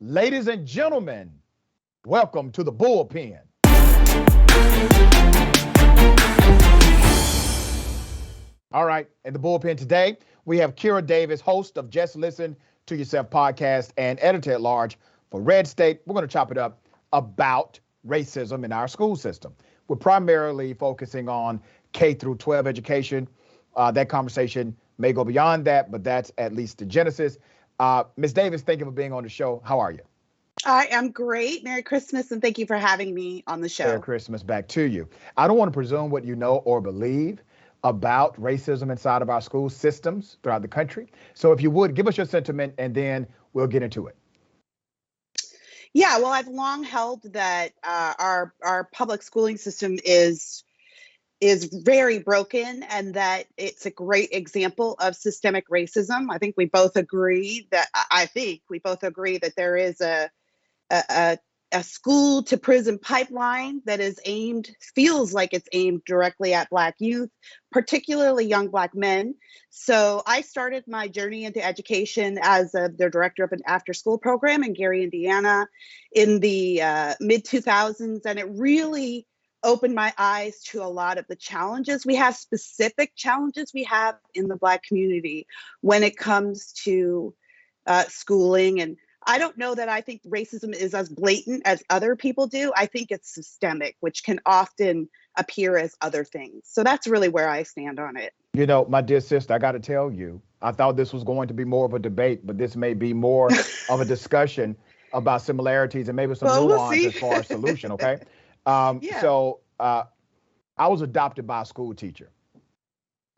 Ladies and gentlemen, welcome to the Bullpen. All right, in the Bullpen today, we have Kira Davis, host of Just Listen to Yourself podcast and editor-at-large for Redstate. We're going to chop it up about racism in our school system. We're primarily focusing on K through 12 education. That conversation may go beyond that, but that's at least the genesis. Ms. Davis, thank you for being on the show. How are you? I am great. Merry Christmas, and thank you for having me on the show. Merry Christmas back to you. I don't want to presume what you know or believe about racism inside of our school systems throughout the country. So if you would, give us your sentiment, and then we'll get into it. Yeah, well, I've long held that our public schooling system is very broken, and that it's a great example of systemic racism. I think we both agree that there is a school to prison pipeline that feels like it's aimed directly at Black youth, particularly young Black men. So I started my journey into education as the director of an after-school program in Gary, Indiana in the mid-2000s. And it really opened my eyes to a lot of the challenges we have, specific challenges we have in the Black community when it comes to schooling. And I don't know that I think racism is as blatant as other people do. I think it's systemic, which can often appear as other things. So that's really where I stand on it. You know, my dear sister, I got to tell you, I thought this was going to be more of a debate, but this may be more of a discussion about similarities and maybe some nuance as far as solution, okay? So I was adopted by a school teacher.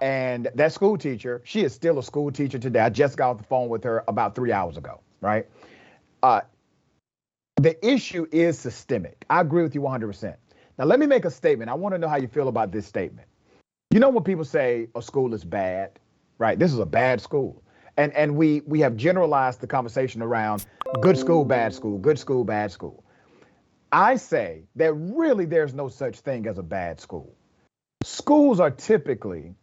And that school teacher, she is still a school teacher today. I just got off the phone with her about 3 hours ago, right? The issue is systemic. I agree with you 100%. Now, let me make a statement. I want to know how you feel about this statement. You know when people say a school is bad, right? This is a bad school. And we have generalized the conversation around good school, bad school, good school, bad school. I say that really there's no such thing as a bad school. Schools are typically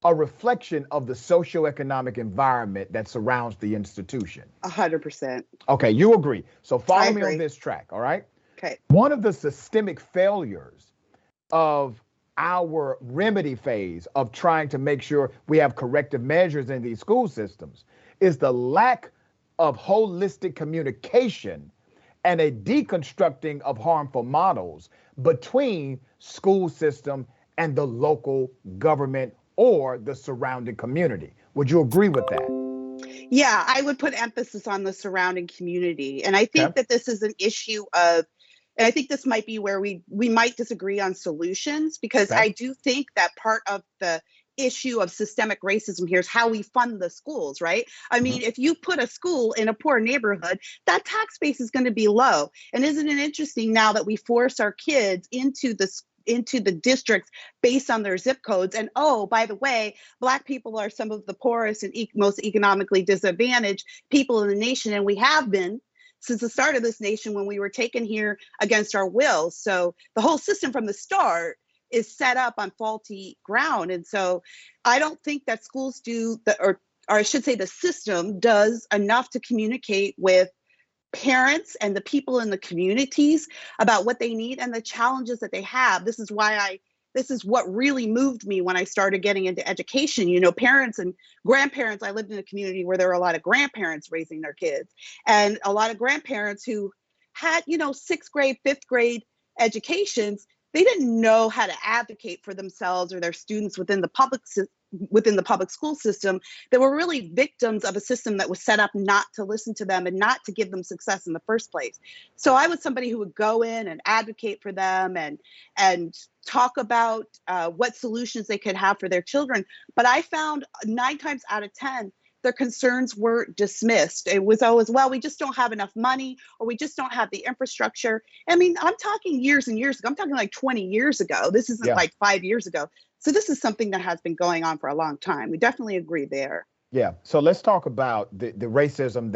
a reflection of the socioeconomic environment that surrounds the institution. 100%. Okay, you agree. So follow me on this track, all right? Okay. One of the systemic failures of our remedy phase of trying to make sure we have corrective measures in these school systems is the lack of holistic communication and a deconstructing of harmful models between school system and the local government or the surrounding community. Would you agree with that? Yeah, I would put emphasis on the surrounding community. And I think that this is an issue of, and I think this might be where we might disagree on solutions, because I do think that part of the issue of systemic racism here is how we fund the schools, right? I mean, if you put a school in a poor neighborhood, that tax base is going to be low. And isn't it interesting now that we force our kids into the districts based on their zip codes? And oh, by the way, Black people are some of the poorest and most economically disadvantaged people in the nation. And we have been since the start of this nation when we were taken here against our will. So the whole system from the start is set up on faulty ground. And so I don't think that schools do, or I should say the system does enough to communicate with parents and the people in the communities about what they need and the challenges that they have. This is what really moved me when I started getting into education. You know, parents and grandparents, I lived in a community where there were a lot of grandparents raising their kids, and a lot of grandparents who had, sixth grade, fifth grade educations. They didn't know how to advocate for themselves or their students within the public school system. They were really victims of a system that was set up not to listen to them and not to give them success in the first place. So I was somebody who would go in and advocate for them and talk about what solutions they could have for their children. But I found 9 times out of 10, their concerns were dismissed. It was always, well, we just don't have enough money, or we just don't have the infrastructure. I mean, I'm talking years and years ago. I'm talking like 20 years ago. This isn't like 5 years ago. So this is something that has been going on for a long time. We definitely agree there. Yeah. So let's talk about the racism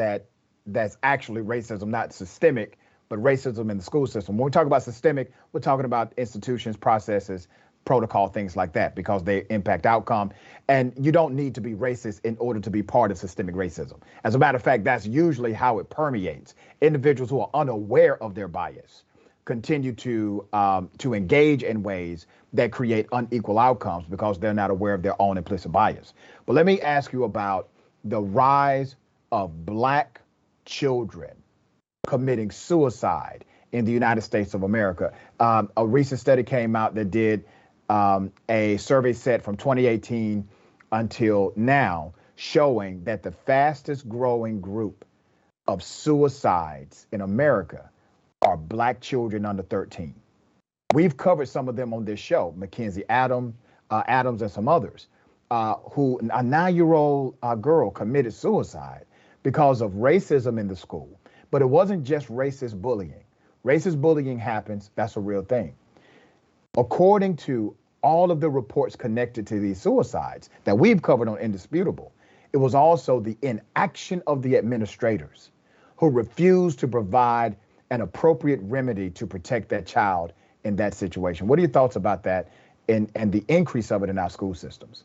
that's actually racism, not systemic, but racism in the school system. When we talk about systemic, we're talking about institutions, processes, protocol, things like that, because they impact outcome. And you don't need to be racist in order to be part of systemic racism. As a matter of fact, that's usually how it permeates. Individuals who are unaware of their bias continue to engage in ways that create unequal outcomes because they're not aware of their own implicit bias. But let me ask you about the rise of Black children committing suicide in the United States of America. A recent study came out that did a survey set from 2018 until now, showing that the fastest growing group of suicides in America are Black children under 13. We've covered some of them on this show, Mackenzie Adams, and some others, who a 9-year-old girl committed suicide because of racism in the school. But it wasn't just racist bullying. Racist bullying happens, that's a real thing. According to all of the reports connected to these suicides that we've covered on Indisputable, it was also the inaction of the administrators who refused to provide an appropriate remedy to protect that child in that situation. What are your thoughts about that and the increase of it in our school systems?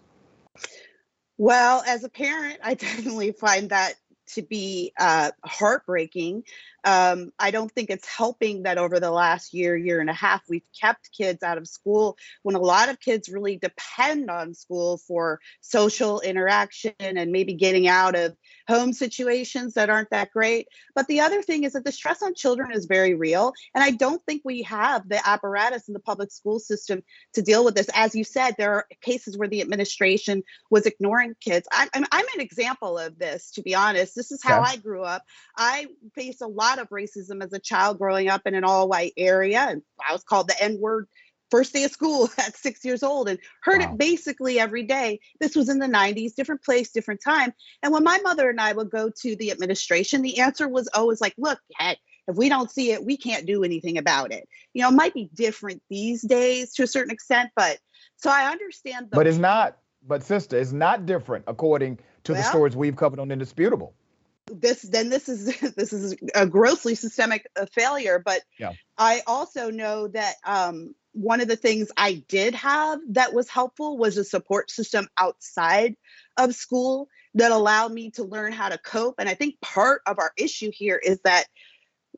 Well, as a parent, I definitely find that to be heartbreaking. I don't think it's helping that over the last year and a half, we've kept kids out of school when a lot of kids really depend on school for social interaction and maybe getting out of home situations that aren't that great. But the other thing is that the stress on children is very real. And I don't think we have the apparatus in the public school system to deal with this. As you said, there are cases where the administration was ignoring kids. I'm an example of this, to be honest. This is how I grew up. I faced a lot of racism as a child growing up in an all-white area. And I was called the N-word first day of school at 6 years old and heard it basically every day. This was in the 90s, different place, different time. And when my mother and I would go to the administration, the answer was always like, look, heck, if we don't see it, we can't do anything about it. You know, it might be different these days to a certain extent, but so I understand. But it's not, but sister, it's not different according to the stories we've covered on Indisputable. This is a grossly systemic failure. But I also know that one of the things I did have that was helpful was a support system outside of school that allowed me to learn how to cope. And I think part of our issue here is that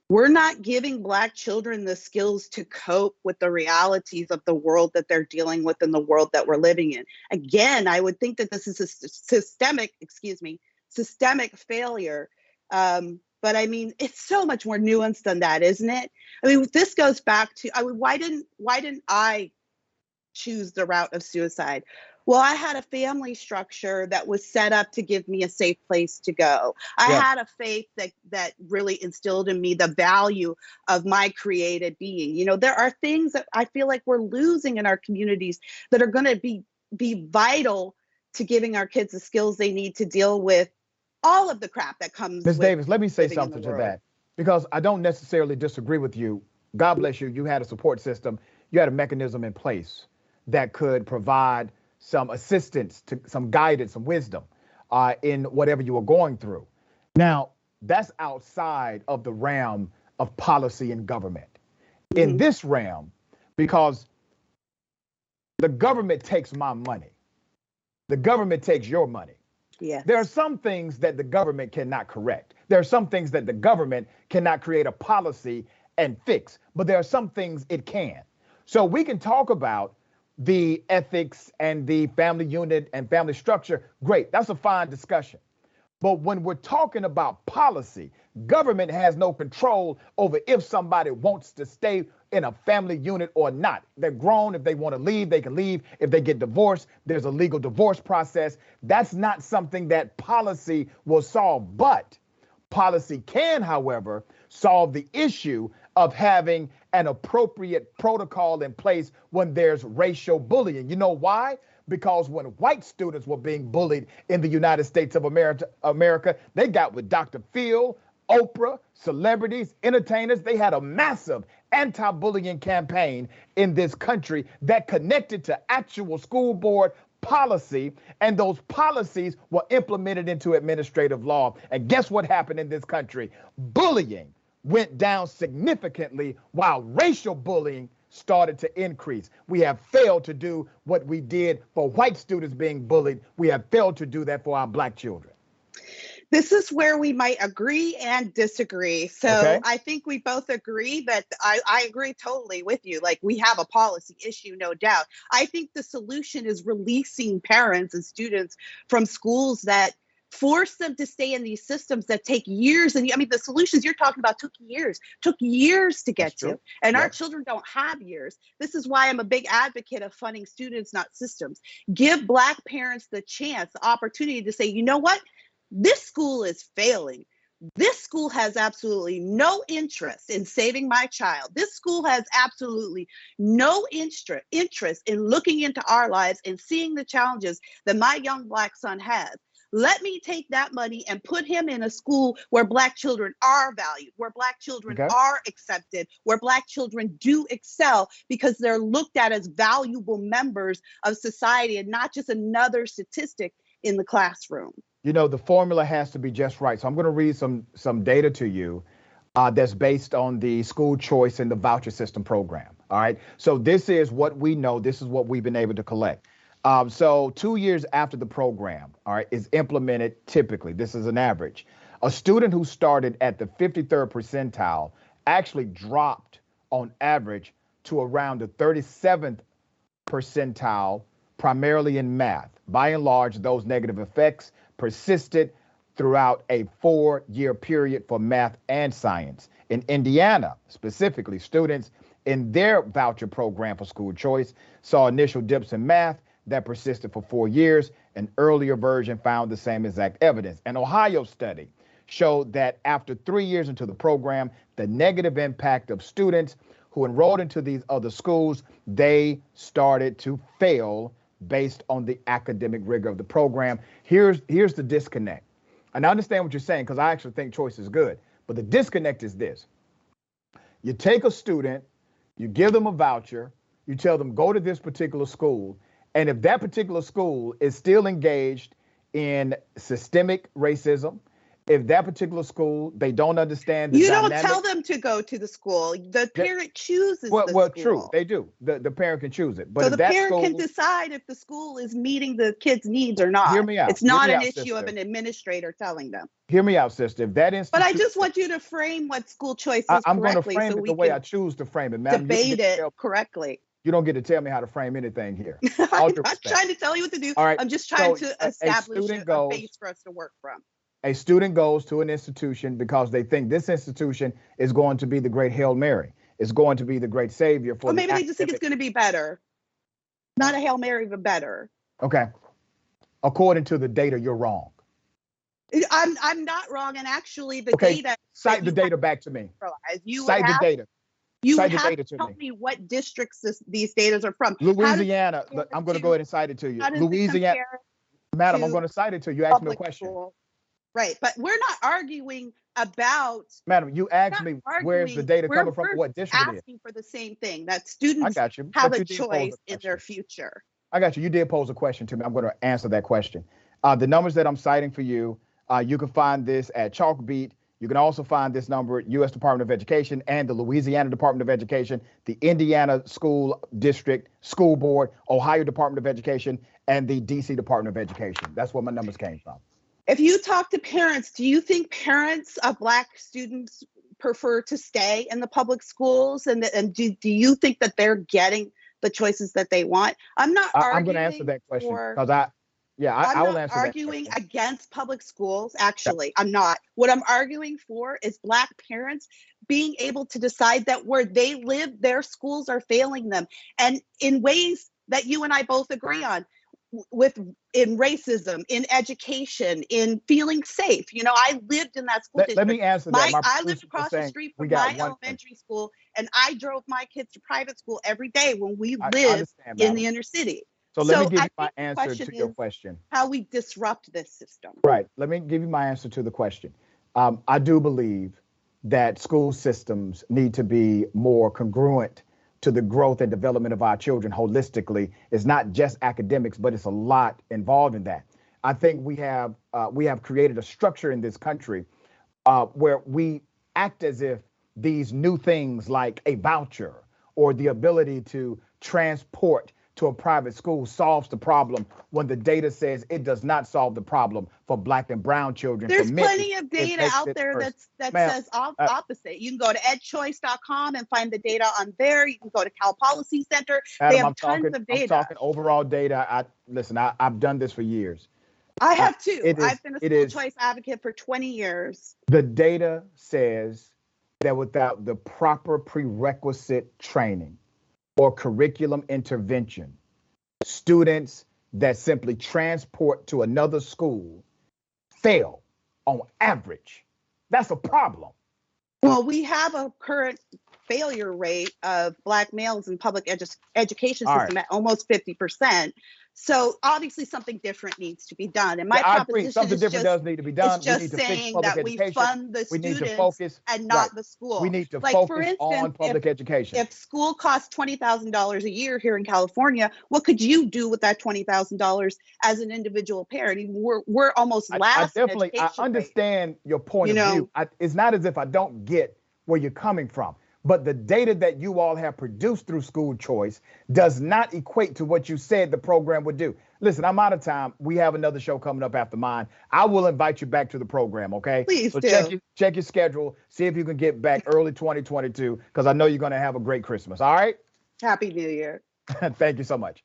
we're not giving Black children the skills to cope with the realities of the world that they're dealing with and the world that we're living in. Again, I would think that this is a systemic failure. But I mean, it's so much more nuanced than that, isn't it? I mean, this goes back to, why didn't I choose the route of suicide? Well, I had a family structure that was set up to give me a safe place to go. I had a faith that really instilled in me the value of my created being. You know, there are things that I feel like we're losing in our communities that are going to be vital to giving our kids the skills they need to deal with all of the crap that comes. Ms. Davis, let me say something to that, because I don't necessarily disagree with you. God bless you. You had a support system. You had a mechanism in place that could provide some assistance, to some guidance, some wisdom in whatever you were going through. Now, that's outside of the realm of policy and government. In this realm, because the government takes my money, the government takes your money. Yeah. There are some things that the government cannot correct. There are some things that the government cannot create a policy and fix, but there are some things it can. So we can talk about the ethics and the family unit and family structure. Great, that's a fine discussion. But when we're talking about policy, government has no control over if somebody wants to stay in a family unit or not. They're grown. If they want to leave, they can leave. If they get divorced, there's a legal divorce process. That's not something that policy will solve. But policy can, however, solve the issue of having an appropriate protocol in place when there's racial bullying. You know why? Because when white students were being bullied in the United States of America, they got with Dr. Phil, Oprah, celebrities, entertainers. They had a massive anti-bullying campaign in this country that connected to actual school board policy, and those policies were implemented into administrative law. And guess what happened in this country? Bullying went down significantly while racial bullying started to increase. We have failed to do what we did for white students being bullied. We have failed to do that for our black children. This is where we might agree and disagree. So okay. I think we both agree that I agree totally with you. Like, we have a policy issue, no doubt. I think the solution is releasing parents and students from schools that force them to stay in these systems that take years. And I mean, the solutions you're talking about took years to get to. And our children don't have years. This is why I'm a big advocate of funding students, not systems. Give Black parents the chance, the opportunity to say, you know what? This school is failing. This school has absolutely no interest in saving my child. This school has absolutely no interest in looking into our lives and seeing the challenges that my young Black son has. Let me take that money and put him in a school where Black children are valued, where Black children are accepted, where Black children do excel because they're looked at as valuable members of society and not just another statistic in the classroom. You know, the formula has to be just right. So I'm going to read some data to you that's based on the school choice and the voucher system program. All right. So this is what we know. This is what we've been able to collect. So 2 years after the program, all right, is implemented, typically, this is an average, a student who started at the 53rd percentile actually dropped on average to around the 37th percentile, primarily in math. By and large, those negative effects persisted throughout a 4-year period for math and science. In Indiana, specifically, students in their voucher program for school choice saw initial dips in math that persisted for 4 years. An earlier version found the same exact evidence. An Ohio study showed that after 3 years into the program, the negative impact of students who enrolled into these other schools, they started to fail based on the academic rigor of the program. Here's the disconnect. And I understand what you're saying, because I actually think choice is good. But the disconnect is this. You take a student, you give them a voucher, you tell them go to this particular school, and if that particular school is still engaged in systemic racism, if that particular school, they don't understand the dynamic. You don't tell them to go to the school. The parent chooses the school. Well, true, they do. The parent can choose it. But so the parent can decide if the school is meeting the kid's needs or not. Hear me out. It's not an issue of an administrator telling them. Hear me out, sister. If that institution, but I just want you to frame what school choice is I'm going to frame it the way I choose to frame it, ma'am. Debate it correctly. You don't get to tell me how to frame anything here. I'm not trying to tell you what to do. All right, I'm just trying to establish a base for us to work from. A student goes to an institution because they think this institution is going to be the great Hail Mary. It's going to be the great savior for. Well, maybe they just think it's going to be better. Not a Hail Mary, but better. Okay. According to the data, you're wrong. I'm not wrong, and actually, the data. Cite the data back to me. Cite the data. You would have to tell me what districts these data are from. Louisiana. I'm going to go ahead and cite it to you. Louisiana. Madam, I'm going to cite it to you. You asked me a question. School. Right. But we're not arguing about. Madam, you asked me where's the data coming from, what district it is. Asking for the same thing, that students have a choice in their future. I got you. You did pose a question to me. I'm going to answer that question. The numbers that I'm citing for you, you can find this at Chalkbeat. You can also find this number at U.S. Department of Education and the Louisiana Department of Education, the Indiana School District School Board, Ohio Department of Education, and the D.C. Department of Education. That's where my numbers came from. If you talk to parents, do you think parents of Black students prefer to stay in the public schools? And do you think that they're getting the choices that they want? I'm not arguing. I'm going to answer that question because I will answer that. I'm not arguing against public schools, actually. I'm not. What I'm arguing for is Black parents being able to decide that where they live, their schools are failing them. And in ways that you and I both agree on, in racism, in education, in feeling safe. You know, I lived in that school district. Let me answer that. I lived across the street from my elementary school, and I drove my kids to private school every day when we lived in the inner city. So let me give you my answer to your question. How we disrupt this system. Right. Let me give you my answer to the question. I do believe that school systems need to be more congruent to the growth and development of our children holistically. It's not just academics, but it's a lot involved in that. I think we have created a structure in this country where we act as if these new things like a voucher or the ability to transport to a private school solves the problem when the data says it does not solve the problem for Black and brown children. There's plenty of data out there that says opposite. You can go to edchoice.com and find the data on there. You can go to Cal Policy Center. Adam, they have tons of data. I'm talking overall data. Listen, I've done this for years. I have too. I've been a school choice advocate for 20 years. The data says that without the proper prerequisite training or curriculum intervention, students that simply transport to another school fail on average. That's a problem. Well, we have a current failure rate of Black males in public education system at almost 50%. So obviously something different needs to be done. And my proposition something different does need to be done. It's just saying that we fund the students and not the school. We need to focus on public education. If school costs $20,000 a year here in California, what could you do with that $20,000 as an individual parent? We're almost last. I understand your point of view. It's not as if I don't get where you're coming from. But the data that you all have produced through school choice does not equate to what you said the program would do. Listen, I'm out of time. We have another show coming up after mine. I will invite you back to the program, okay? Please so do. Check your schedule. See if you can get back early 2022, because I know you're going to have a great Christmas. All right? Happy New Year. Thank you so much.